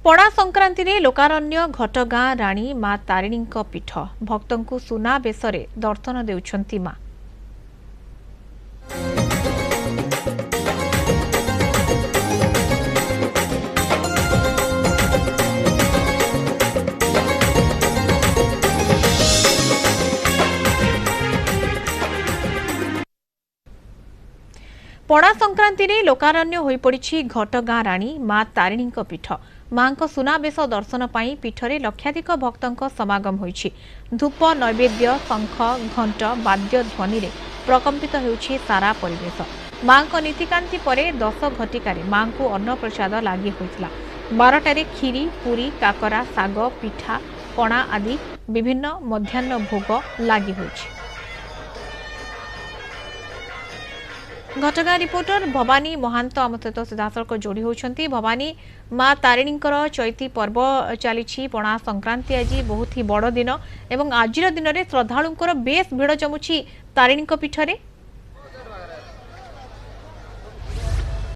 पणा संक्रांति रे लोकारण्य घटगाँ राणी माँ तारिणी पीठ भक्तों को सुना बेसरे दर्शन देउछंती माँ। पणा संक्रांति रे लोकारण्य होई पड़ी घटगाँ राणी माँ तारिणी पीठ माँ सुनाबेश दर्शन पाई पीठरे लक्षाधिक भक्तों समागम होईछि। धूप नैवेद्य शंख घंट वाद्य ध्वनि रे प्रकंपित होउछि सारा परिवेश। माँ नीतिकांति परे 10 घटिकार माँ को अन्न प्रसाद लगी होता। 12टारे खीरी पूरी काकरा साग पिठा पणा आदि विभिन्न मध्याह्न भोग लगी होइछि। घटगाँ रिपोर्टर भवानी महांत आम सहित सीधासख जोड़ी होती। भवानी माँ तारिणी चैती पर्व चली पणा संक्रांति आज बहुत ही बड़ दिन एवं आज दिन में श्रद्धालुंर बेस भिड़ जमुची तारिणी पीठरे।